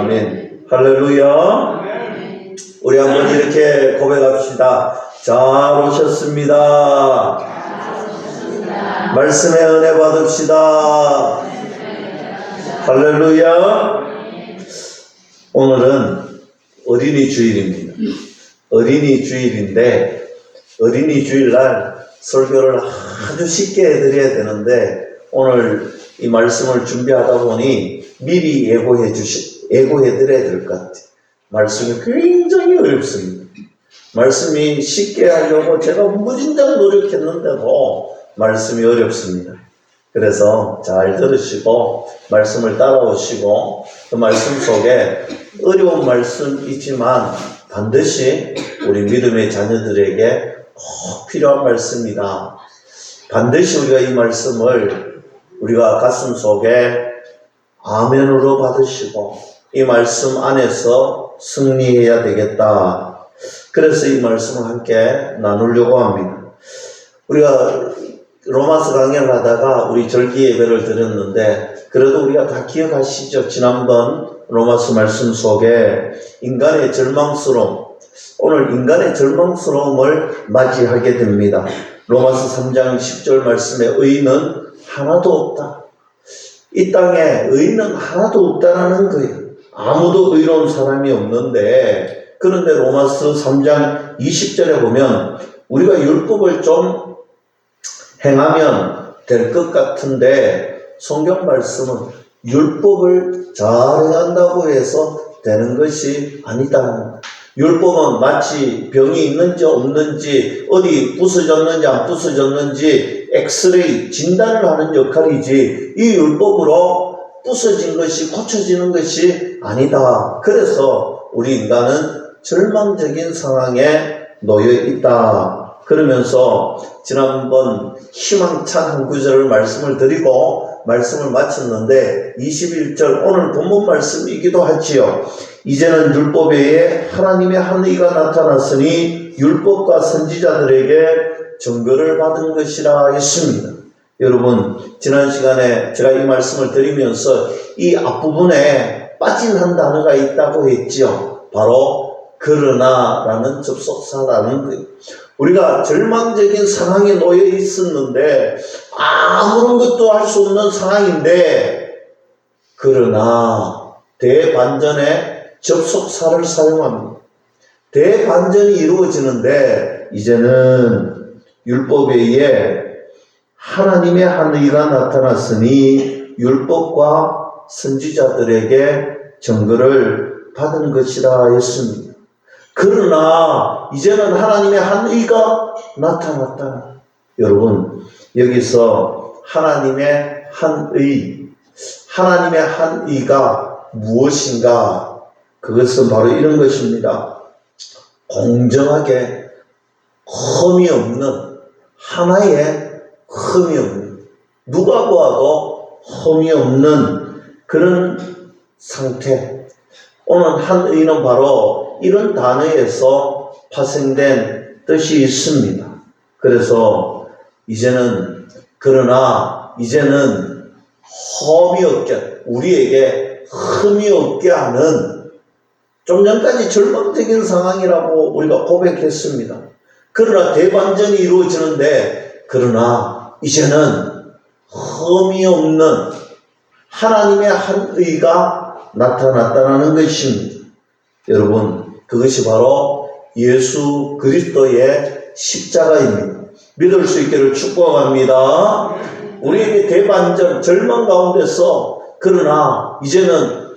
아멘. 할렐루야. 우리 한번 이렇게 고백합시다. 잘 오셨습니다. 말씀의 은혜 받읍시다. 할렐루야. 오늘은 어린이 주일입니다. 어린이 주일인데 어린이 주일날 설교를 아주 쉽게 해드려야 되는데 오늘 이 말씀을 준비하다 보니 미리 예고해 드려야 될 것 같아요. 말씀이 굉장히 어렵습니다. 말씀이 쉽게 하려고 제가 무진장 노력했는데도 말씀이 어렵습니다. 그래서 잘 들으시고 말씀을 따라오시고 그 말씀 속에 어려운 말씀이지만 반드시 우리 믿음의 자녀들에게 꼭 필요한 말씀이다. 반드시 우리가 이 말씀을 우리가 가슴 속에 아멘으로 받으시고 이 말씀 안에서 승리해야 되겠다. 그래서 이 말씀을 함께 나누려고 합니다. 우리가 로마서 강의를 하다가 우리 절기 예배를 드렸는데 그래도 우리가 다 기억하시죠? 지난번 로마서 말씀 속에 인간의 절망스러움, 오늘 인간의 절망스러움을 맞이하게 됩니다. 로마서 3장 10절 말씀에 의인은 하나도 없다. 이 땅에 의인은 하나도 없다라는 거예요. 아무도 의로운 사람이 없는데 그런데 로마서 3장 20절에 보면 우리가 율법을 좀 행하면 될 것 같은데 성경 말씀은 율법을 잘해야 한다고 해서 되는 것이 아니다. 율법은 마치 병이 있는지 없는지 어디 부서졌는지 안 부서졌는지 엑스레이 진단을 하는 역할이지 이 율법으로 부서진 것이 고쳐지는 것이 아니다. 그래서 우리 인간은 절망적인 상황에 놓여 있다. 그러면서 지난번 희망찬 한 구절을 말씀을 드리고 말씀을 마쳤는데 21절 오늘 본문 말씀이기도 하지요. 이제는 율법 외에 하나님의 한 의가 나타났으니 율법과 선지자들에게 증거를 받은 것이라 했습니다. 여러분 지난 시간에 제가 이 말씀을 드리면서 이 앞부분에 빠진 한 단어가 있다고 했지요. 바로 그러나 라는 접속사라는 거예요. 우리가 절망적인 상황에 놓여 있었는데 아무런 것도 할 수 없는 상황인데 그러나 대반전에 접속사를 사용합니다. 대반전이 이루어지는데 이제는 율법 외에 하나님의 한 의가 나타났으니 율법과 선지자들에게 증거를 받은 것이라 했습니다. 그러나 이제는 하나님의 한 의가 나타났다. 여러분 여기서 하나님의 한 의, 하나님의 한 의가 무엇인가? 그것은 바로 이런 것입니다. 공정하게 흠이 없는 하나의 흠이 없는 누가 보아도 흠이 없는 그런 상태. 오늘 한 의는 바로 이런 단어에서 파생된 뜻이 있습니다. 그래서 이제는 그러나 이제는 흠이 없게 우리에게 흠이 없게 하는 좀 전까지 절망적인 상황이라고 우리가 고백했습니다. 그러나 대반전이 이루어지는데 그러나 이제는 흠이 없는 하나님의 한 의가 나타났다는 것입니다. 여러분 그것이 바로 예수 그리스도의 십자가입니다. 믿을 수 있기를 축복합니다. 우리에게 대반전 절망 가운데서 그러나 이제는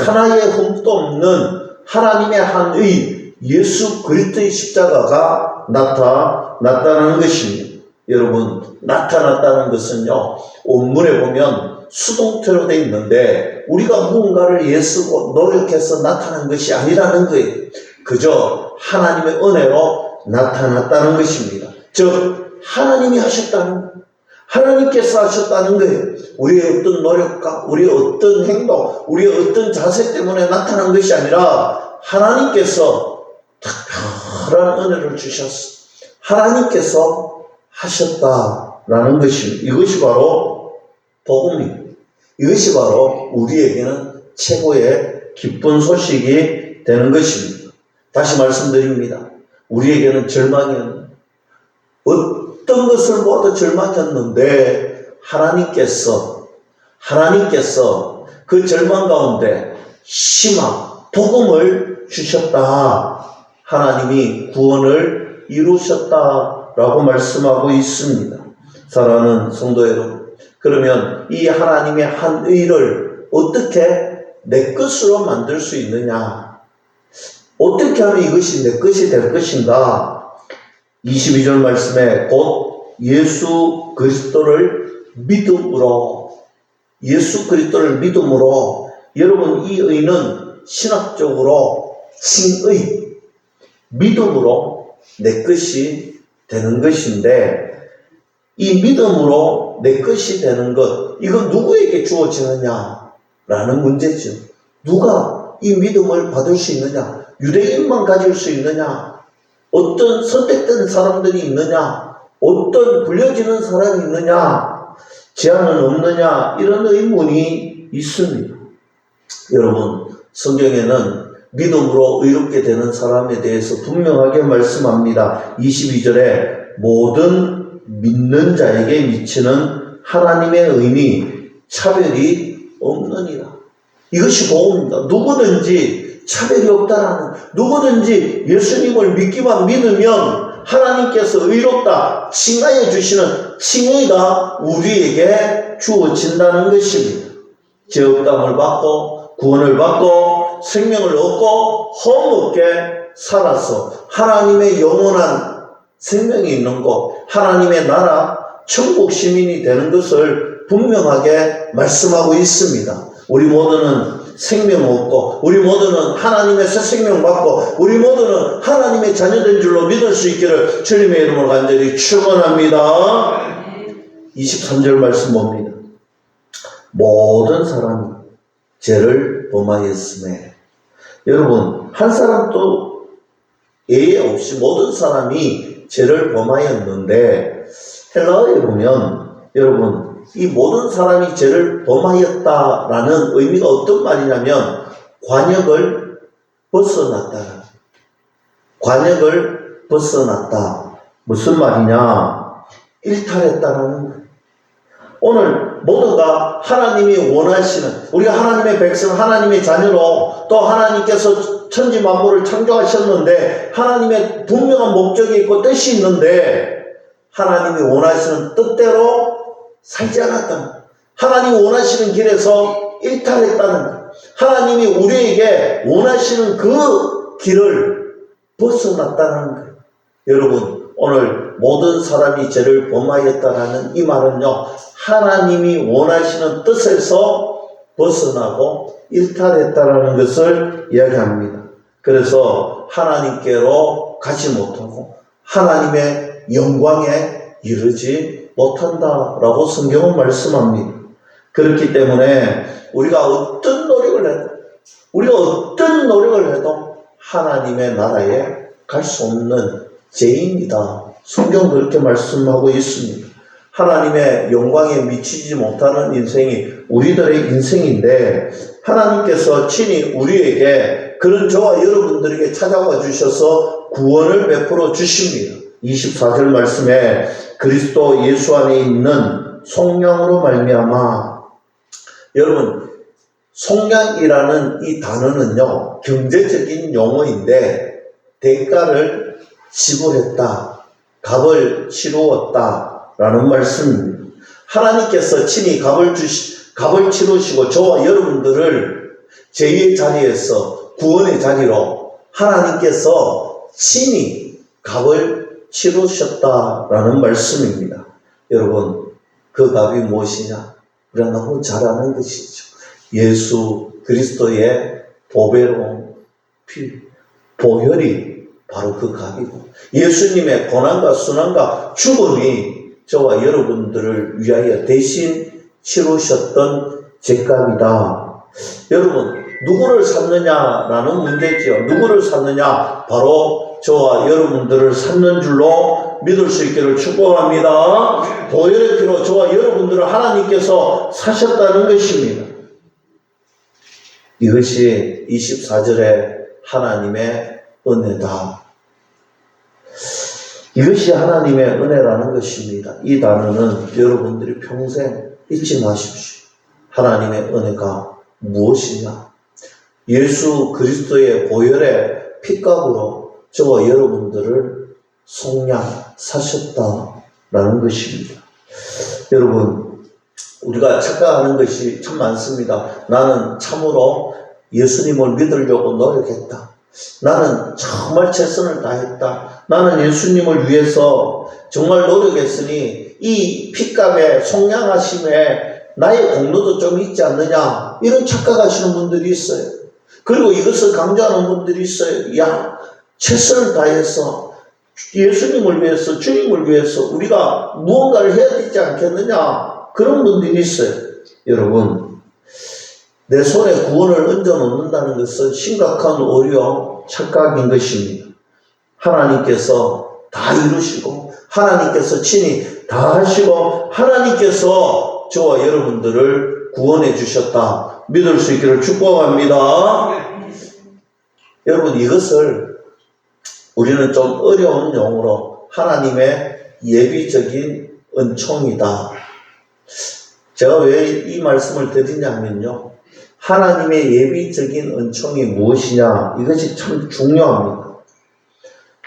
하나의 흠도 없는 하나님의 한 의 예수 그리스도의 십자가가 나타났다는 것입니다. 여러분 나타났다는 것은요 원문에 보면 수동태로 되어 있는데 우리가 무언가를 애쓰고 노력해서 나타난 것이 아니라는 거예요. 그저 하나님의 은혜로 나타났다는 것입니다. 즉 하나님이 하셨다는 거예요. 하나님께서 하셨다는 거예요. 우리의 어떤 노력과 우리의 어떤 행동, 우리의 어떤 자세 때문에 나타난 것이 아니라 하나님께서 특별한 은혜를 주셨어. 하나님께서 하셨다라는 것입니다. 이것이 바로 복음입니다. 이것이 바로 우리에게는 최고의 기쁜 소식이 되는 것입니다. 다시 말씀드립니다. 우리에게는 절망이었는데, 어떤 것을 보아도 절망이었는데 하나님께서 그 절망 가운데 희망, 복음을 주셨다. 하나님이 구원을 이루셨다라고 말씀하고 있습니다. 사랑하는 성도 여러분, 그러면 이 하나님의 한 의를 어떻게 내 것으로 만들 수 있느냐? 어떻게 하면 이것이 내 것이 될 것인가? 22절 말씀에 곧 예수 그리스도를 믿음으로, 여러분, 이 의는 신학적으로 칭의, 믿음으로 내 것이 되는 것인데, 이 믿음으로 내 것이 되는 것, 이건 누구에게 주어지느냐라는 문제죠. 누가 이 믿음을 받을 수 있느냐? 유대인만 가질 수 있느냐? 어떤 선택된 사람들이 있느냐? 어떤 불려지는 사람이 있느냐? 제한은 없느냐? 이런 의문이 있습니다. 여러분, 성경에는 믿음으로 의롭게 되는 사람에 대해서 분명하게 말씀합니다. 22절에 모든 믿는 자에게 미치는 하나님의 의니 차별이 없느니라. 이것이 복음입니다. 누구든지 차별이 없다라는, 누구든지 예수님을 믿기만 믿으면 하나님께서 의롭다 칭하여 주시는 칭의가 우리에게 주어진다는 것입니다. 죄업담을 받고 구원을 받고 생명을 얻고 험없게 살아서 하나님의 영원한 생명이 있는 곳, 하나님의 나라 천국 시민이 되는 것을 분명하게 말씀하고 있습니다. 우리 모두는 생명 얻고, 우리 모두는 하나님의 새 생명 받고, 우리 모두는 하나님의 자녀된 줄로 믿을 수 있기를 주님의 이름으로 간절히 축원합니다. 23절 말씀 봅니다. 모든 사람이 죄를 범하였음에, 여러분, 한 사람도 예외 없이 모든 사람이 죄를 범하였는데, 헬라어에 보면 여러분, 이 모든 사람이 죄를 범하였다라는 의미가 어떤 말이냐면 관역을 벗어났다. 관역을 벗어났다. 무슨 말이냐? 일탈했다라는 거예요. 오늘 모두가 하나님이 원하시는, 우리가 하나님의 백성, 하나님의 자녀로, 또 하나님께서 천지 만물을 창조하셨는데 하나님의 분명한 목적이 있고 뜻이 있는데 하나님이 원하시는 뜻대로 살지 않았다는, 하나님이 원하시는 길에서 일탈했다는, 하나님이 우리에게 원하시는 그 길을 벗어났다는 거예요. 여러분, 오늘 모든 사람이 죄를 범하였다라는 이 말은요, 하나님이 원하시는 뜻에서 벗어나고 일탈했다라는 것을 이야기합니다. 그래서 하나님께로 가지 못하고 하나님의 영광에 이르지 못한다라고 성경은 말씀합니다. 그렇기 때문에 우리가 어떤 노력을 해도 하나님의 나라에 갈 수 없는 죄인이다. 성경 그렇게 말씀하고 있습니다. 하나님의 영광에 미치지 못하는 인생이 우리들의 인생인데 하나님께서 친히 우리에게 그런 저와 여러분들에게 찾아와 주셔서 구원을 베풀어 주십니다. 24절 말씀에 그리스도 예수 안에 있는 속량으로 말미암아, 여러분, 속량이라는 이 단어는요, 경제적인 용어인데 대가를 지불했다, 값을 치루었다 라는 말씀입니다. 하나님께서 친히 값을 치르시고 저와 여러분들을 죄의 자리에서 구원의 자리로 하나님께서 친히 값을 치르셨다라는 말씀입니다. 여러분, 그 값이 무엇이냐? 우리가 너무 잘 아는 것이죠. 예수 그리스도의 보배로운 피, 보혈이 바로 그 값이고, 예수님의 고난과 순환과 죽음이 저와 여러분들을 위하여 대신 치르셨던 죄값이다. 여러분, 누구를 찾느냐라는 문제지요. 누구를 찾느냐? 바로 저와 여러분들을 찾는 줄로 믿을 수 있기를 축복합니다. 보혈의 피로 저와 여러분들을 하나님께서 사셨다는 것입니다. 이것이 24절에 하나님의 은혜다. 이것이 하나님의 은혜라는 것입니다. 이 단어는 여러분들이 평생 잊지 마십시오. 하나님의 은혜가 무엇이냐? 예수 그리스도의 보혈의 핏값으로 저와 여러분들을 속량 사셨다라는 것입니다. 여러분, 우리가 착각하는 것이 참 많습니다. 나는 참으로 예수님을 믿으려고 노력했다. 나는 정말 최선을 다했다. 나는 예수님을 위해서 정말 노력했으니 이 핏값의 속량하심에 나의 공로도 좀 있지 않느냐, 이런 착각하시는 분들이 있어요. 그리고 이것을 강조하는 분들이 있어요. 야, 최선을 다해서 예수님을 위해서, 주님을 위해서 우리가 무언가를 해야 되지 않겠느냐, 그런 분들이 있어요. 여러분, 내 손에 구원을 얹어 놓는다는 것은 심각한 오류, 착각인 것입니다. 하나님께서 다 이루시고, 하나님께서 친히 다 하시고, 하나님께서 저와 여러분들을 구원해 주셨다, 믿을 수 있기를 축복합니다. 여러분, 이것을 우리는 좀 어려운 용어로 하나님의 예비적인 은총이다. 제가 왜 이 말씀을 드리냐면요, 하나님의 예비적인 은총이 무엇이냐, 이것이 참 중요합니다.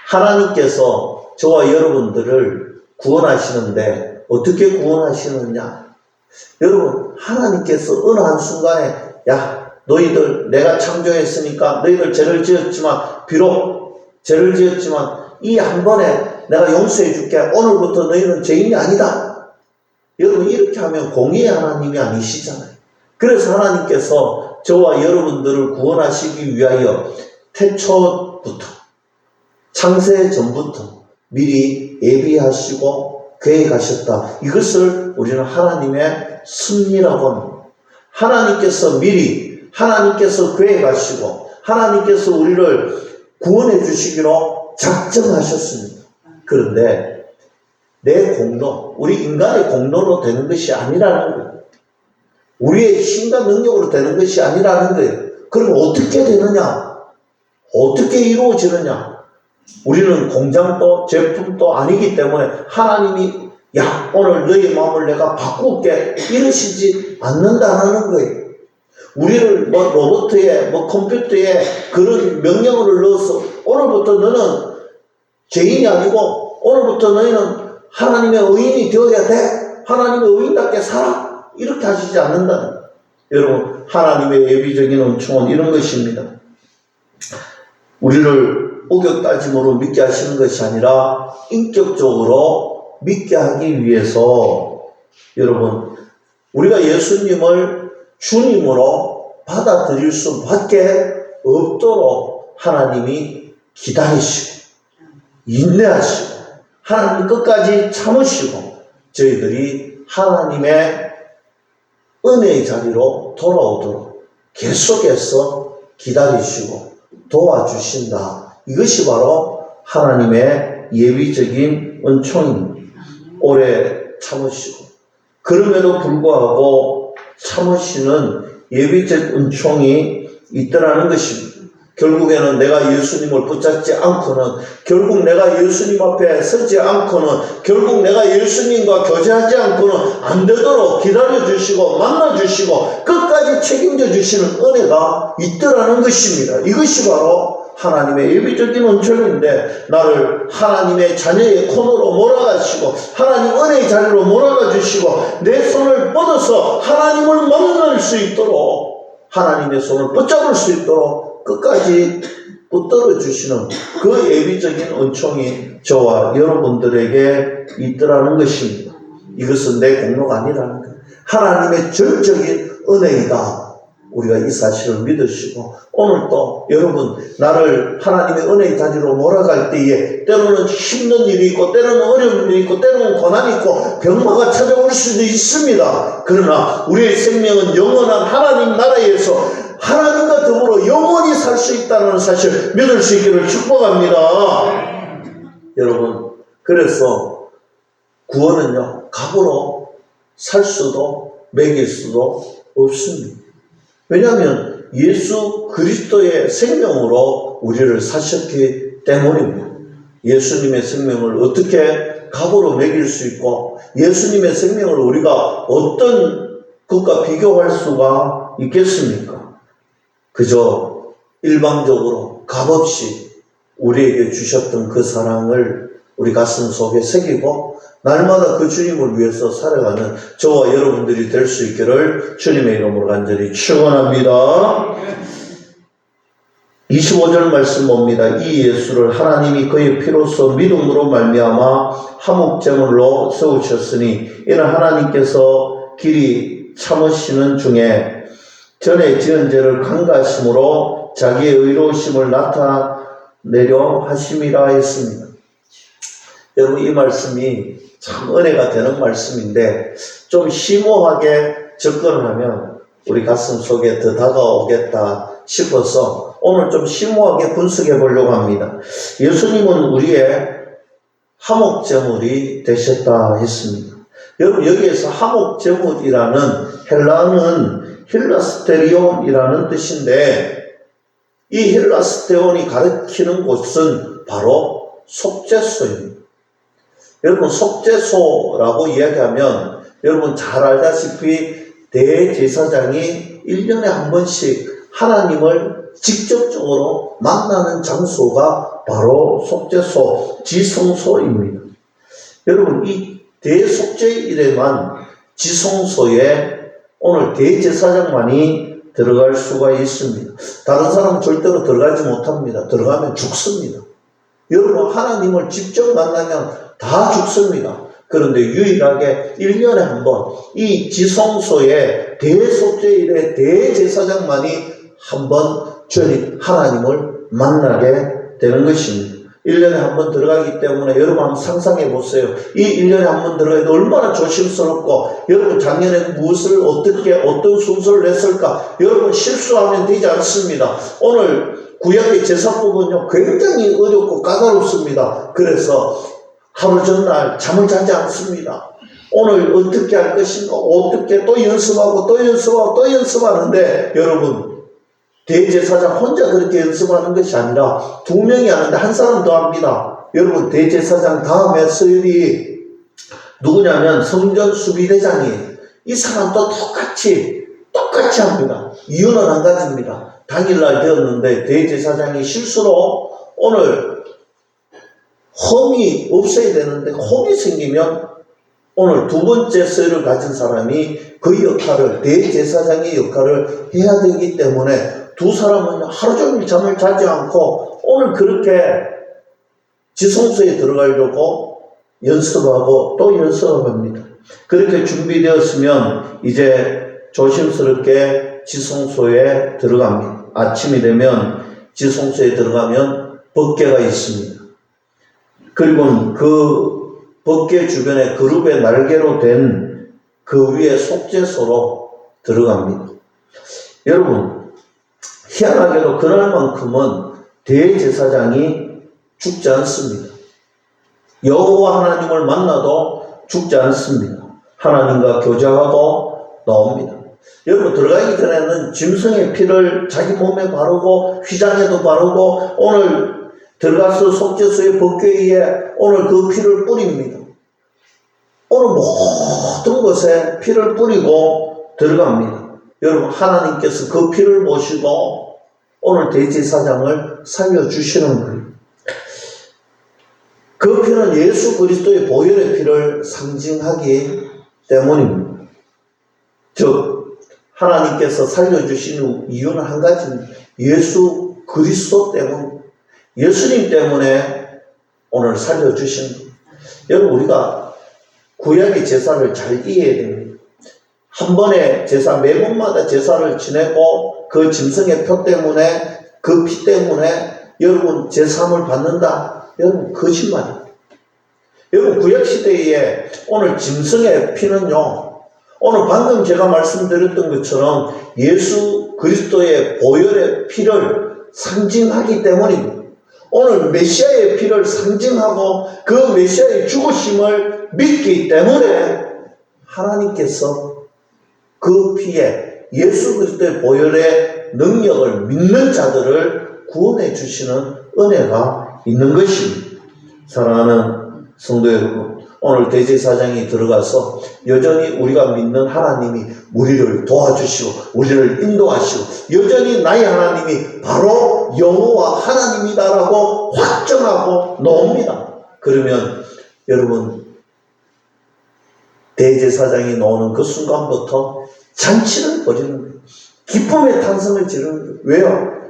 하나님께서 저와 여러분들을 구원하시는데 어떻게 구원하시느냐? 여러분, 하나님께서 어느 한순간에 야, 너희들 내가 창조했으니까 너희들 죄를 지었지만, 비록 죄를 지었지만 이 한 번에 내가 용서해 줄게. 오늘부터 너희는 죄인이 아니다. 여러분, 이렇게 하면 공의의 하나님이 아니시잖아요. 그래서 하나님께서 저와 여러분들을 구원하시기 위하여 태초부터, 창세 전부터 미리 예비하시고 계획하셨다. 이것을 우리는 하나님의 섭리라고 합니다. 하나님께서 미리, 하나님께서 계획하시고, 하나님께서 우리를 구원해 주시기로 작정하셨습니다. 그런데 내 공로, 우리 인간의 공로로 되는 것이 아니라는 거예요. 우리의 힘과 능력으로 되는 것이 아니라는 거예요. 그럼 어떻게 되느냐? 어떻게 이루어지느냐? 우리는 공장도 제품도 아니기 때문에 하나님이 야, 오늘 너의 마음을 내가 바꿀게 이러시지 않는다는 거예요. 우리를 로봇에 컴퓨터에 그런 명령어를 넣어서 오늘부터 너는 죄인이 아니고 오늘부터 너희는 하나님의 의인이 되어야 돼. 하나님의 의인답게 살아. 이렇게 하시지 않는다는 거예요. 여러분, 하나님의 예비적인 은총은 이런 것입니다. 우리를 오격따짐으로 믿게 하시는 것이 아니라 인격적으로 믿게 하기 위해서, 여러분, 우리가 예수님을 주님으로 받아들일 수밖에 없도록 하나님이 기다리시고 인내하시고 하나님 끝까지 참으시고 저희들이 하나님의 은혜의 자리로 돌아오도록 계속해서 기다리시고 도와주신다. 이것이 바로 하나님의 예비적인 은총입니다. 오래 참으시고 그럼에도 불구하고 참으시는 예비적 은총이 있더라는 것입니다. 결국에는 내가 예수님을 붙잡지 않고는, 결국 내가 예수님 앞에 서지 않고는, 결국 내가 예수님과 교제하지 않고는 안 되도록 기다려주시고 만나주시고 끝까지 책임져 주시는 은혜가 있더라는 것입니다. 이것이 바로 하나님의 예비적인 은총인데, 나를 하나님의 자녀의 코너로 몰아가시고 하나님 은혜의 자리로 몰아가 주시고 내 손을 뻗어서 하나님을 만날 수 있도록, 하나님의 손을 붙잡을 수 있도록 끝까지 붙들어 주시는 그 예비적인 은총이 저와 여러분들에게 있더라는 것입니다. 이것은 내 공로가 아니라는 거예요. 하나님의 전적인 은혜이다. 우리가 이 사실을 믿으시고 오늘도 여러분, 나를 하나님의 은혜의 자리로 몰아갈 때에 때로는 힘든 일이 있고 때로는 어려운 일이 있고 때로는 고난이 있고 병마가 찾아올 수도 있습니다. 그러나 우리의 생명은 영원한 하나님 나라에서 하나님과 더불어 영원히 살 수 있다는 사실 믿을 수 있기를 축복합니다. 여러분, 그래서 구원은요, 값으로 살 수도 매길 수도 없습니다. 왜냐하면 예수 그리스도의 생명으로 우리를 사셨기 때문입니다. 예수님의 생명을 어떻게 값으로 매길 수 있고 예수님의 생명을 우리가 어떤 것과 비교할 수가 있겠습니까? 그저 일방적으로 값없이 우리에게 주셨던 그 사랑을 우리 가슴 속에 새기고 날마다 그 주님을 위해서 살아가는 저와 여러분들이 될 수 있기를 주님의 이름으로 간절히 축원합니다. 25절 말씀 봅니다. 이 예수를 하나님이 그의 피로써 믿음으로 말미암아 화목제물로 세우셨으니 이는 하나님께서 길이 참으시는 중에 전에 지은 죄를 강가하심으로 자기의 의로우심을 나타내려 하심이라 했습니다. 여러분, 이 말씀이 참 은혜가 되는 말씀인데 좀 심오하게 접근을 하면 우리 가슴 속에 더 다가오겠다 싶어서 오늘 좀 심오하게 분석해 보려고 합니다. 예수님은 우리의 화목제물이 되셨다 했습니다. 여러분, 여기에서 화목제물이라는 헬라어는 힐라스테리온이라는 뜻인데 이 힐라스테온이 가리키는 곳은 바로 속죄소입니다. 여러분, 속죄소라고 이야기하면 여러분 잘 알다시피 대제사장이 1년에 한 번씩 하나님을 직접적으로 만나는 장소가 바로 속죄소, 지성소입니다. 여러분, 이 대속죄일에만 지성소에 오늘 대제사장만이 들어갈 수가 있습니다. 다른 사람은 절대로 들어가지 못합니다. 들어가면 죽습니다. 여러분, 하나님을 직접 만나면 다 죽습니다. 그런데 유일하게 1년에 한 번 이 지성소에 대속죄일에 대제사장만이 한 번 하나님을 만나게 되는 것입니다. 1년에 한 번 들어가기 때문에 여러분 한번 상상해 보세요. 이 1년에 한 번 들어가도 얼마나 조심스럽고 여러분 작년에 무엇을 어떤 순서를 냈을까? 여러분 실수하면 되지 않습니다. 오늘 구약의 제사법은요 굉장히 어렵고 까다롭습니다. 그래서 하루 전날 잠을 자지 않습니다. 오늘 어떻게 할 것인가, 어떻게 또 연습하고 또 연습하고 또 연습하는데 여러분 대제사장 혼자 그렇게 연습하는 것이 아니라 2명이 하는데 한 사람 더 합니다. 여러분 대제사장 다음에 서열이 누구냐면 성전 수비대장이에요. 이 사람도 똑같이 합니다. 이유는 한 가지입니다. 당일날 되었는데 대제사장이 실수로 오늘 험이 없어야 되는데 험이 생기면 오늘 두 번째 서열을 가진 사람이 그 역할을 대제사장의 역할을 해야 되기 때문에 두 사람은 하루 종일 잠을 자지 않고 오늘 그렇게 지성소에 들어가려고 연습하고 또 연습합니다. 그렇게 준비되었으면 이제 조심스럽게 지성소에 들어갑니다. 아침이 되면 지성소에 들어가면 법궤가 있습니다. 그리고 그 법궤 주변에 그룹의 날개로 된 그 위에 속죄소로 들어갑니다. 여러분, 희한하게도 그날만큼은 대제사장이 죽지 않습니다. 여호와 하나님을 만나도 죽지 않습니다. 하나님과 교제하고 나옵니다. 여러분, 들어가기 전에는 짐승의 피를 자기 몸에 바르고 휘장에도 바르고 오늘 들어가서 속죄소의 법궤에 오늘 그 피를 뿌립니다. 오늘 모든 것에 피를 뿌리고 들어갑니다. 여러분, 하나님께서 그 피를 보시고 오늘 대제사장을 살려주시는 거예요. 그 피는 예수 그리스도의 보혈의 피를 상징하기 때문입니다. 즉 하나님께서 살려주시는 이유는 한 가지입니다. 예수 그리스도 때문, 예수님 때문에 오늘 살려주신 거예요. 여러분, 우리가 구약의 제사를 잘 이해해야 됩니다. 한 번의 제사, 매번마다 제사를 지내고 그 짐승의 표 때문에 그 피 때문에 여러분 제사함을 받는다. 여러분 거짓말입니다. 여러분 구약시대에 오늘 짐승의 피는요, 오늘 방금 제가 말씀드렸던 것처럼 예수 그리스도의 보혈의 피를 상징하기 때문입니다. 오늘 메시아의 피를 상징하고 그 메시아의 죽으심을 믿기 때문에 하나님께서 그 피에 예수 그리스도의 보혈의 능력을 믿는 자들을 구원해 주시는 은혜가 있는 것입니다. 사랑하는 성도 여러분, 오늘 대제사장이 들어가서 여전히 우리가 믿는 하나님이 우리를 도와주시고 우리를 인도하시고 여전히 나의 하나님이 바로 여호와 하나님이다라고 확정하고 놓습니다. 그러면 여러분, 대제사장이 나오는 그 순간부터 잔치를 벌이는 거예요. 기쁨의 탄성을 지르는 거예요. 왜요?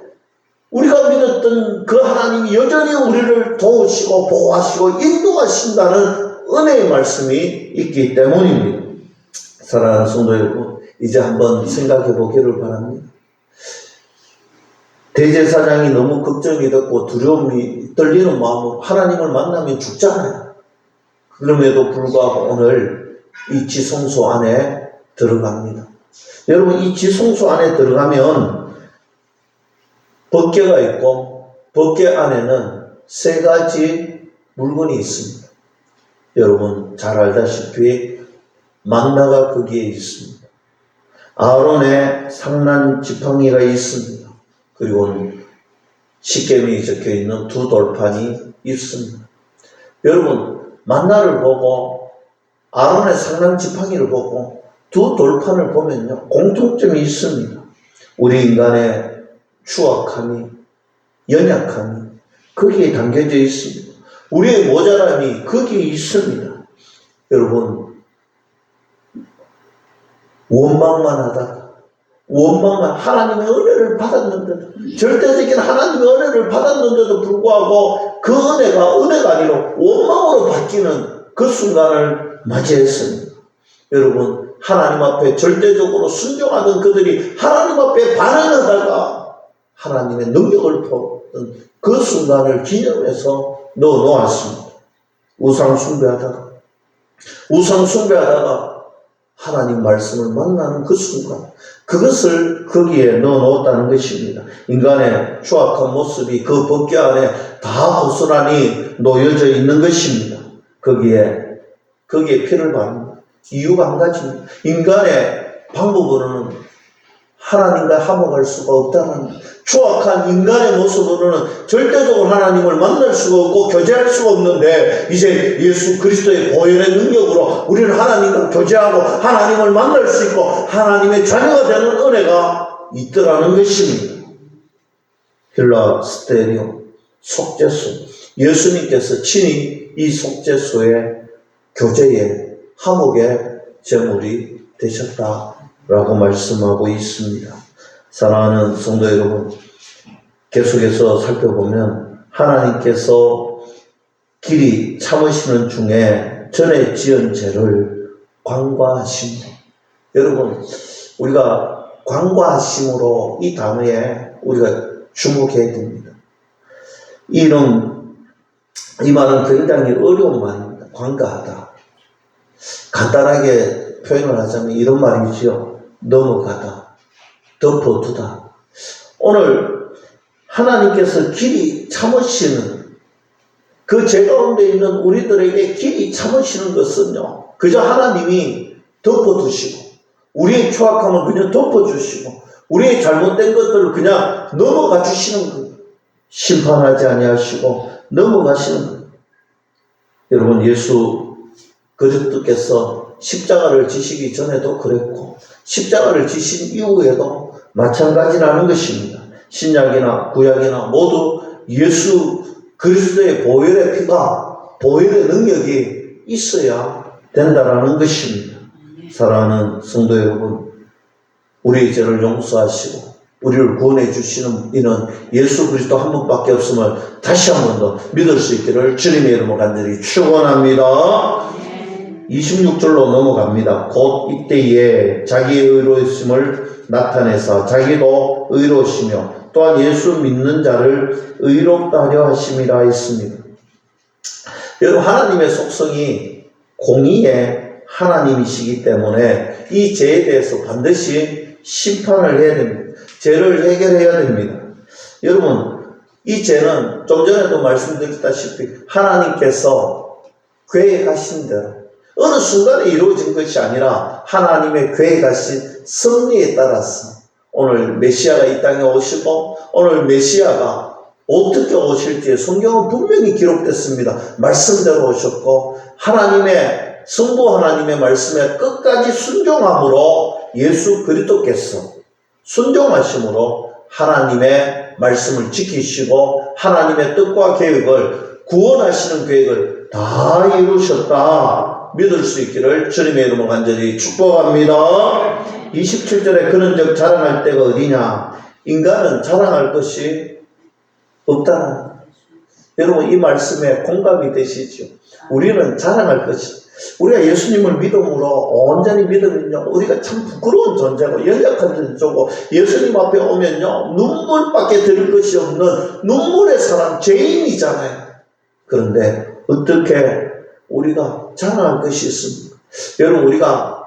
우리가 믿었던 그 하나님이 여전히 우리를 도우시고 보호하시고 인도하신다는 은혜의 말씀이 있기 때문입니다. 사랑하는 성도 여러분, 이제 한번 생각해 보기를 바랍니다. 대제사장이 너무 걱정이 됐고 두려움이 떨리는 마음으로 하나님을 만나면 죽잖아요. 그럼에도 불구하고 오늘 이 지성소 안에 들어갑니다. 여러분, 이 지성소 안에 들어가면 법궤가 있고 법궤 안에는 세 가지 물건이 있습니다. 여러분 잘 알다시피 만나가 거기에 있습니다. 아론의 상난 지팡이가 있습니다. 그리고 십계명이 적혀있는 두 돌판이 있습니다. 여러분, 만나를 보고 아론의 상난 지팡이를 보고 두 돌판을 보면요, 공통점이 있습니다. 우리 인간의 추악함이, 연약함이 거기에 담겨져 있습니다. 우리의 모자람이 거기에 있습니다. 여러분, 원망만 하나님의 은혜를 받았는데도, 절대적인 하나님의 은혜를 받았는데도 불구하고 그 은혜가 아니라 원망으로 바뀌는 그 순간을 맞이했습니다. 여러분, 하나님 앞에 절대적으로 순종하던 그들이 하나님 앞에 반응하다가 하나님의 능력을 보던 그 순간을 기념해서 넣어놓았습니다. 우상 숭배하다가 하나님 말씀을 만나는 그 순간, 그것을 거기에 넣어놓았다는 것입니다. 인간의 추악한 모습이 그 법궤 안에 다 고스란히 놓여져 있는 것입니다. 거기에 피를 바릅니다. 이유가 한 가지입니다. 인간의 방법으로는 하나님과 화목할 수가 없다는, 추악한 인간의 모습으로는 절대적으로 하나님을 만날 수가 없고 교제할 수가 없는데, 이제 예수 그리스도의 보혈의 능력으로 우리는 하나님과 교제하고 하나님을 만날 수 있고 하나님의 자녀가 되는 은혜가 있더라는 것입니다. 힐라스테리오, 속죄소, 예수님께서 친히 이 속죄소의 교제의 화목의 제물이 되셨다라고 말씀하고 있습니다. 사랑하는 성도 여러분, 계속해서 살펴보면 하나님께서 길이 참으시는 중에 전에 지은 죄를 관과하심으로, 여러분, 우리가 관과하심으로 이 단어에 우리가 주목해야 됩니다. 이 말은 굉장히 어려운 말입니다. 관과하다. 간단하게 표현을 하자면 이런 말이지요. 넘어가다, 덮어두다. 오늘 하나님께서 길이 참으시는, 그 죄 가운데 있는 우리들에게 길이 참으시는 것은요, 그저 하나님이 덮어두시고, 우리의 추악함을 그냥 덮어주시고, 우리의 잘못된 것들을 그냥 넘어가 주시는 거예요. 심판하지 아니하시고 넘어가시는 거예요. 여러분, 예수 그리스도께서 십자가를 지시기 전에도 그랬고 십자가를 지신 이후에도 마찬가지라는 것입니다. 신약이나 구약이나 모두 예수 그리스도의 보혈의 피가, 보혈의 능력이 있어야 된다라는 것입니다. 사랑하는 성도 여러분, 우리의 죄를 용서하시고 우리를 구원해 주시는 이는 예수 그리스도 한 분밖에 없음을 다시 한 번 더 믿을 수 있기를 주님의 이름으로 간절히 축원합니다. 26절로 넘어갑니다. 곧 이때에 자기의 의로우심을 나타내사 자기도 의로우시며 또한 예수 믿는 자를 의롭다 하려 하심이라 했습니다. 여러분, 하나님의 속성이 공의의 하나님이시기 때문에 이 죄에 대해서 반드시 심판을 해야 됩니다. 죄를 해결해야 됩니다. 여러분, 이 죄는 좀 전에도 말씀드렸다시피 하나님께서 계획하신 대로 어느 순간에 이루어진 것이 아니라 하나님의 계획하신 섭리에 따라서 오늘 메시아가 이 땅에 오시고 오늘 메시아가 어떻게 오실지 성경은 분명히 기록됐습니다. 말씀대로 오셨고 하나님의 성부 하나님의 말씀에 끝까지 순종함으로 예수 그리스도께서 순종하심으로 하나님의 말씀을 지키시고 하나님의 뜻과 계획을 구원하시는 계획을 다 이루셨다 믿을 수 있기를 주님의 이름으로 간절히 축복합니다. 27절에 그런즉 자랑할 때가 어디냐? 인간은 자랑할 것이 없다. 여러분 이 말씀에 공감이 되시죠? 우리는 자랑할 것이 우리가 예수님을 믿음으로 온전히 믿으면요 우리가 참 부끄러운 존재고 연약한 존재고 예수님 앞에 오면요 눈물밖에 들을 것이 없는 눈물의 사람 죄인이잖아요. 그런데 어떻게 우리가 자랑할 것이 있습니까? 여러분 우리가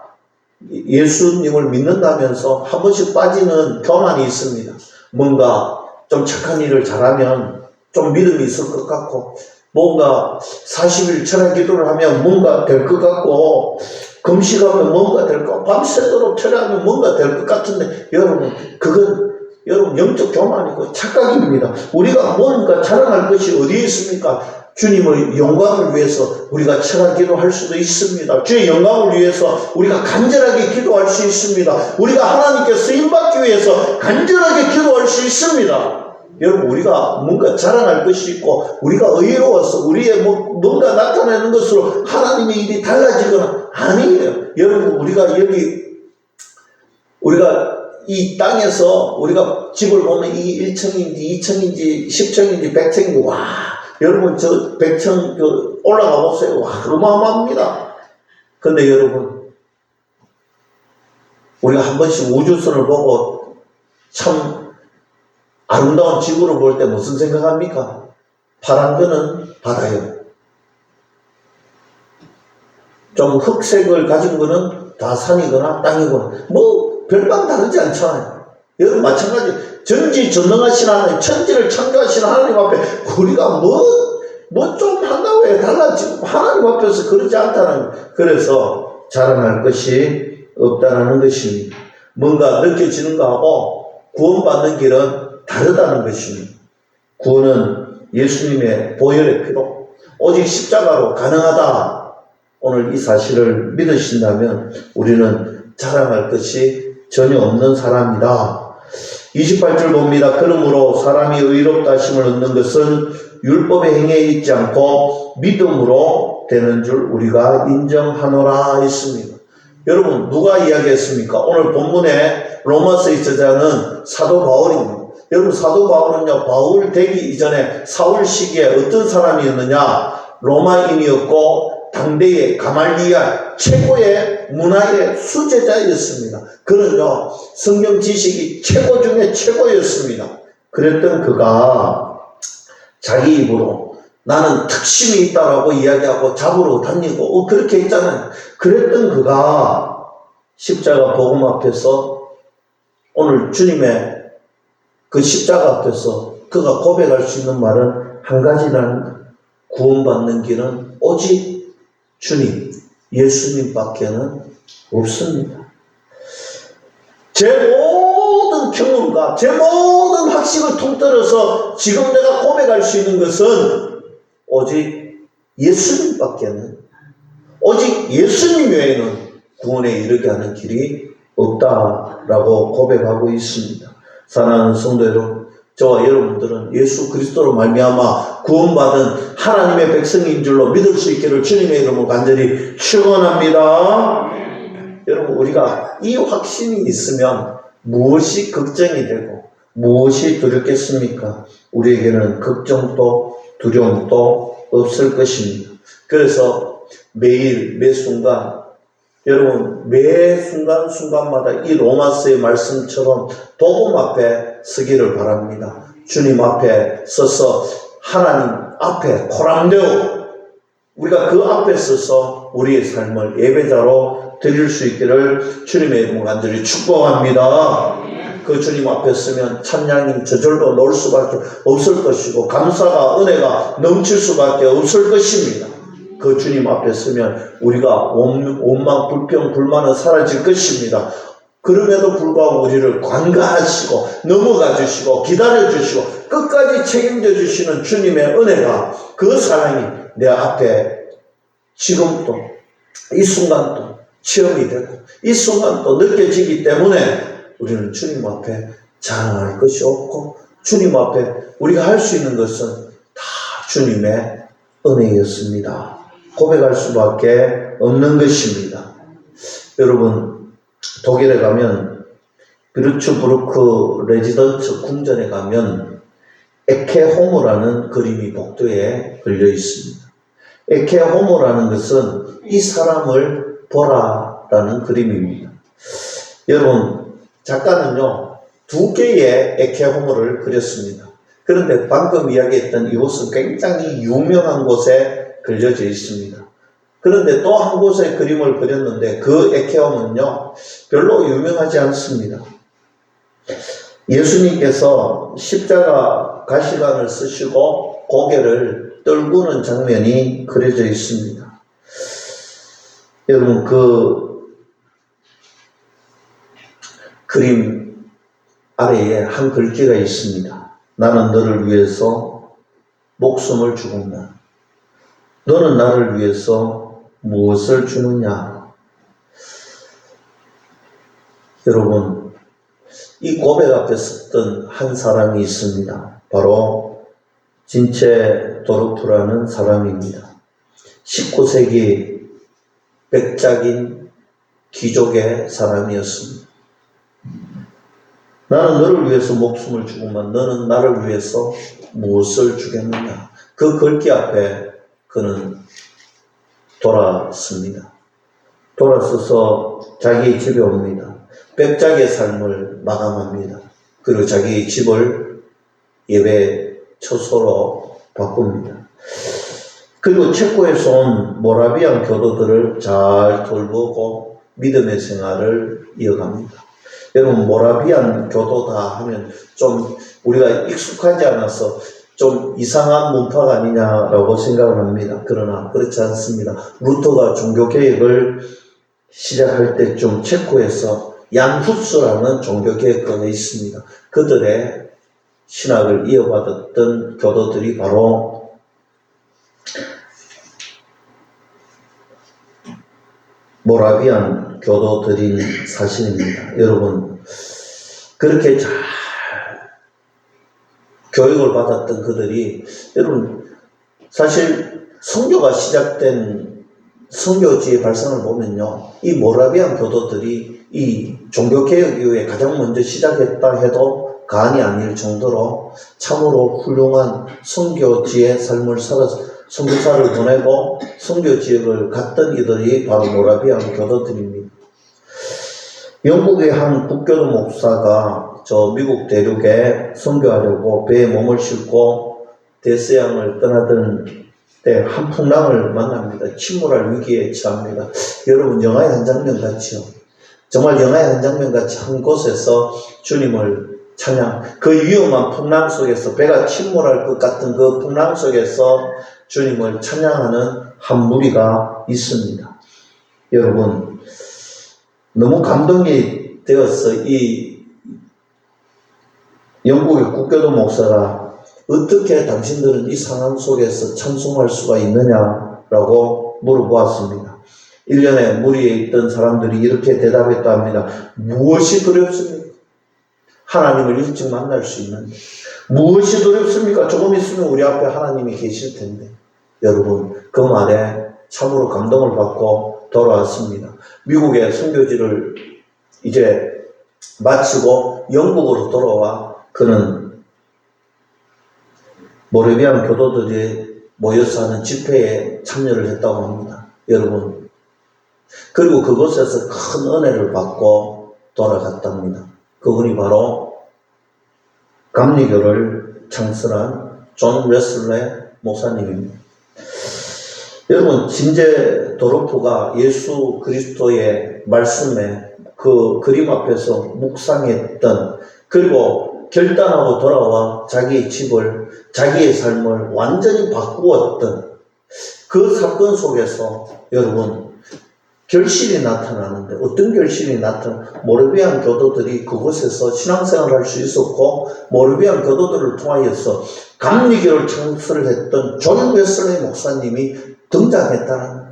예수님을 믿는다면서 한 번씩 빠지는 교만이 있습니다. 뭔가 좀 착한 일을 잘하면 좀 믿음이 있을 것 같고 뭔가 40일 철야 기도를 하면 뭔가 될 것 같고 금식하면 뭔가 될 것 같고 밤새도록 철야하면 뭔가 될 것 같은데 여러분 그건 여러분 영적 교만이고 착각입니다. 우리가 뭔가 자랑할 것이 어디에 있습니까? 주님의 영광을 위해서 우리가 철야 기도할 수도 있습니다. 주의 영광을 위해서 우리가 간절하게 기도할 수 있습니다. 우리가 하나님께 쓰임받기 위해서 간절하게 기도할 수 있습니다. 여러분 우리가 뭔가 자랑할 것이 있고 우리가 의로워서 우리의 뭔가 나타내는 것으로 하나님의 일이 달라지거나 아니에요. 여러분 우리가 이 땅에서 우리가 집을 보면 이 1층인지 2층인지 10층인지 100층인지 와 여러분 저 100층 올라가 보세요. 와 어마어마합니다. 근데 여러분 우리가 한 번씩 우주선을 보고 참 아름다운 지구를 볼 때 무슨 생각합니까? 파란 거는 바다요. 좀 흑색을 가진 거는 다 산이거나 땅이거나 뭐 별반 다르지 않잖아요. 여러분 마찬가지 전지전능하신 하나님 천지를 창조하신 하나님 앞에 우리가 뭐 좀 한다고 해 달라지고 하나님 앞에서 그러지 않다는 거예요. 그래서 자랑할 것이 없다는 것입니다. 뭔가 느껴지는 거하고 구원받는 길은 다르다는 것입니다. 구원은 예수님의 보혈의 피로 오직 십자가로 가능하다. 오늘 이 사실을 믿으신다면 우리는 자랑할 것이 전혀 없는 사람이다. 28절 봅니다. 그러므로 사람이 의롭다 하심을 얻는 것은 율법의 행위에 있지 않고 믿음으로 되는 줄 우리가 인정하노라 했습니다. 여러분 누가 이야기했습니까? 오늘 본문에 로마서의 저자는 사도 바울입니다. 여러분 사도 바울은요 바울 되기 이전에 사울 시기에 어떤 사람이었느냐? 로마인이었고 당대의 가말리알 최고의 문화의 수제자였습니다. 그는요 성경 지식이 최고 중에 최고였습니다. 그랬던 그가 자기 입으로 나는 특심이 있다라고 이야기하고 잡으러 다니고 그렇게 했잖아요. 그랬던 그가 십자가 복음 앞에서 오늘 주님의 그 십자가 앞에서 그가 고백할 수 있는 말은 한 가지라는 거예요. 구원받는 길은 오직 주님, 예수님밖에는 없습니다. 제 모든 경험과 제 모든 학식을 통틀어서 지금 내가 고백할 수 있는 것은 오직 예수님밖에는 오직 예수님 외에는 구원에 이르게 하는 길이 없다라고 고백하고 있습니다. 사랑하는 성도 여러분, 저와 여러분들은 예수 그리스도로 말미암아 구원받은 하나님의 백성인 줄로 믿을 수 있기를 주님의 이름으로 간절히 축원합니다. 여러분 우리가 이 확신이 있으면 무엇이 걱정이 되고 무엇이 두렵겠습니까? 우리에게는 걱정도 두려움도 없을 것입니다. 그래서 매일 매 순간 여러분 매 순간순간마다 이 로마서의 말씀처럼 복음 앞에 서기를 바랍니다. 주님 앞에 서서 하나님 앞에 코람되어 우리가 그 앞에 서서 우리의 삶을 예배자로 드릴 수 있기를 주님의 이름으로 간절히 축복합니다. 그 주님 앞에 서면 찬양이 저절로 나올 수밖에 없을 것이고 감사가 은혜가 넘칠 수밖에 없을 것입니다. 그 주님 앞에 서면 우리가 원망 불평 불만은 사라질 것입니다. 그럼에도 불구하고 우리를 관가하시고 넘어가 주시고 기다려 주시고 끝까지 책임져 주시는 주님의 은혜가, 그 사랑이 내 앞에 지금도 이 순간도 체험이 되고 이 순간도 느껴지기 때문에 우리는 주님 앞에 자랑할 것이 없고, 주님 앞에 우리가 할 수 있는 것은 다 주님의 은혜였습니다. 고백할 수밖에 없는 것입니다. 여러분, 독일에 가면 비르츠부르크 레지던트 궁전에 가면 에케호모라는 그림이 복도에 걸려 있습니다. 에케호모라는 것은 이 사람을 보라라는 그림입니다. 여러분, 작가는요 2개의 에케호모를 그렸습니다. 그런데 방금 이야기했던 이곳은 굉장히 유명한 곳에 그려져 있습니다. 그런데 또 한 곳에 그림을 그렸는데 그 에케호모는요 별로 유명하지 않습니다. 예수님께서 십자가 가시관을 쓰시고 고개를 떨구는 장면이 그려져 있습니다. 여러분, 그 그림 아래에 한 글귀가 있습니다. 나는 너를 위해서 목숨을 주겠나. 너는 나를 위해서 무엇을 주느냐. 여러분, 이 고백 앞에 섰던 한 사람이 있습니다. 바로 진체 도르프라는 사람입니다. 19세기 백작인 귀족의 사람이었습니다. 나는 너를 위해서 목숨을 주고만 너는 나를 위해서 무엇을 주겠느냐. 그 글귀 앞에 그는 돌아섭니다. 돌아서서 자기의 집에 옵니다. 백작의 삶을 마감합니다. 그리고 자기의 집을 예배 처소로 바꿉니다. 그리고 체코에서 온 모라비안 교도들을 잘 돌보고 믿음의 생활을 이어갑니다. 여러분, 모라비안 교도다 하면 좀 우리가 익숙하지 않아서 좀 이상한 문파가 아니냐라고 생각을 합니다. 그러나 그렇지 않습니다. 루터가 종교개혁을 시작할 때쯤 체코에서 양후스라는 종교개혁가가 있습니다. 그들의 신학을 이어받았던 교도들이 바로 모라비안 교도들인 사실입니다. 여러분, 그렇게 잘 교육을 받았던 그들이, 여러분, 사실 선교가 시작된 선교지의 발상을 보면요, 이 모라비안 교도들이 이 종교개혁 이후에 가장 먼저 시작했다 해도 과언이 아닐 정도로 참으로 훌륭한 선교지의 삶을 살아서 선교사를 보내고 선교지역을 갔던 이들이 바로 모라비안 교도들입니다. 영국의 한 북교도 목사가 저 미국 대륙에 선교하려고 배에 몸을 싣고 대서양을 떠나던 때 한 풍랑을 만납니다. 침몰할 위기에 처합니다. 여러분, 영화의 한 장면 같이요. 정말 영화의 한 장면 같이 한 곳에서 주님을 찬양, 그 위험한 풍랑 속에서 배가 침몰할 것 같은 그 풍랑 속에서 주님을 찬양하는 한 무리가 있습니다. 여러분, 너무 감동이 되어서 이 영국의 국교도 목사가 어떻게 당신들은 이 상황 속에서 찬송할 수가 있느냐라고 물어보았습니다. 1년에 무리에 있던 사람들이 이렇게 대답했다 합니다. 무엇이 두렵습니까? 하나님을 일찍 만날 수 있는데. 무엇이 두렵습니까? 조금 있으면 우리 앞에 하나님이 계실 텐데. 여러분, 그 말에 참으로 감동을 받고 돌아왔습니다. 미국의 선교지를 이제 마치고 영국으로 돌아와 그는 모라비안 교도들이 모여서 하는 집회에 참여를 했다고 합니다. 여러분, 그리고 그곳에서 큰 은혜를 받고 돌아갔답니다. 그분이 바로 감리교를 창설한 존 웨슬레 목사님입니다. 여러분, 진제 도르프가 예수 그리스도의 말씀에 그 그림 앞에서 묵상했던, 그리고 결단하고 돌아와 자기의 집을, 자기의 삶을 완전히 바꾸었던 그 사건 속에서 여러분, 결실이 나타나는데 어떤 결실이 모르비안 교도들이 그곳에서 신앙생활을 할 수 있었고 모르비안 교도들을 통하여서 감리교를 창설했던 존 웨슬리 목사님이 등장했다는.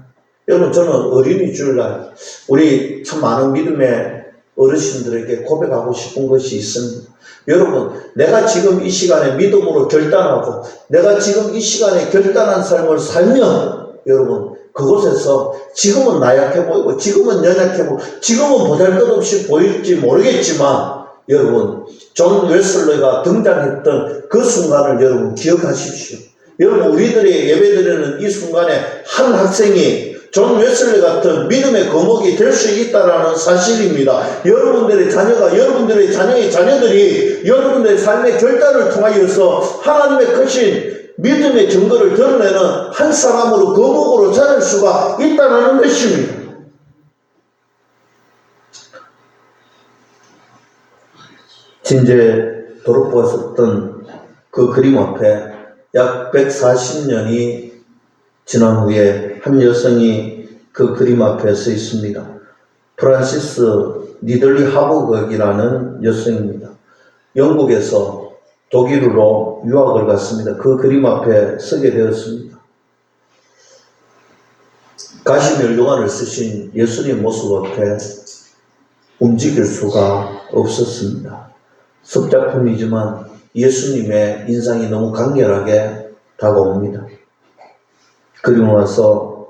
여러분, 저는 어린이 주일날 우리 참 많은 믿음의 어르신들에게 고백하고 싶은 것이 있습니다. 여러분, 내가 지금 이 시간에 믿음으로 결단하고 내가 지금 이 시간에 결단한 삶을 살면 여러분, 그곳에서 지금은 나약해 보이고 지금은 연약해 보이고 지금은 보잘것없이 보일지 모르겠지만 여러분, 존 웨슬리가 등장했던 그 순간을 여러분 기억하십시오. 여러분, 우리들이 예배드리는 이 순간에 한 학생이 존 웨슬리 같은 믿음의 거목이 될 수 있다는 사실입니다. 여러분들의 자녀가, 여러분들의 자녀의 자녀들이 여러분들의 삶의 결단을 통하여서 하나님의 크신 믿음의 증거를 드러내는 한 사람으로 거목으로 자랄 수가 있다는 것입니다. 진제 도로포가 썼던 그 그림 앞에 약 140년이 지난 후에 한 여성이 그 그림 앞에 서 있습니다. 프란시스 니들리 하버극이라는 여성입니다. 영국에서 독일으로 유학을 갔습니다. 그 그림 앞에 서게 되었습니다. 가시면류관을 쓰신 예수님 모습 앞에 움직일 수가 없었습니다. 섭작품이지만 예수님의 인상이 너무 강렬하게 다가옵니다. 그리고 나서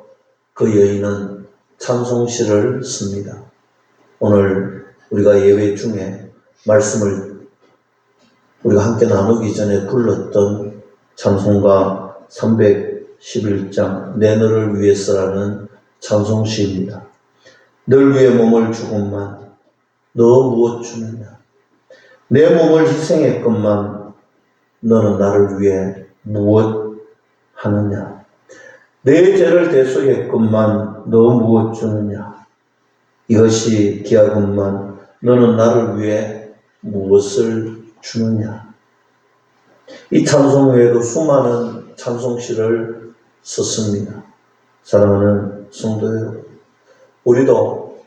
그 여인은 찬송시를 씁니다. 오늘 우리가 예배 중에 말씀을 우리가 함께 나누기 전에 불렀던 찬송가 311장 내 너를 위해서라는 찬송시입니다. 널 위해 몸을 주건만 너 무엇 주느냐. 내 몸을 희생했건만 너는 나를 위해 무엇 하느냐. 내 죄를 대속했건만 너 무엇 주느냐. 이것이 기하건만 너는 나를 위해 무엇을 주느냐. 이 찬송 외에도 수많은 찬송시를 썼습니다. 사랑하는 성도 여러분, 우리도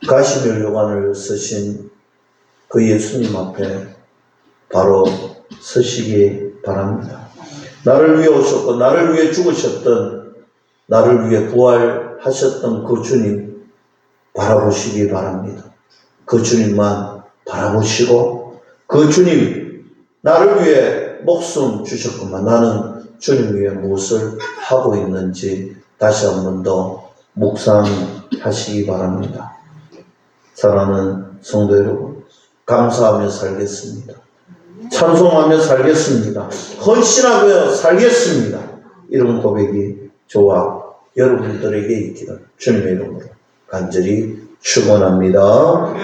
가시면류관을 쓰신 그 예수님 앞에 바로 서시기 바랍니다. 나를 위해 오셨고 나를 위해 죽으셨던, 나를 위해 부활하셨던 그 주님 바라보시기 바랍니다. 그 주님만 바라보시고 그 주님 나를 위해 목숨 주셨구만. 나는 주님 위해 무엇을 하고 있는지 다시 한 번 더 묵상하시기 바랍니다. 사랑하는 성도 여러분, 감사하며 살겠습니다. 찬송하며 살겠습니다. 헌신하며 살겠습니다. 이런 고백이 저와 여러분들에게 있기를 주님의 이름으로 간절히 축원합니다.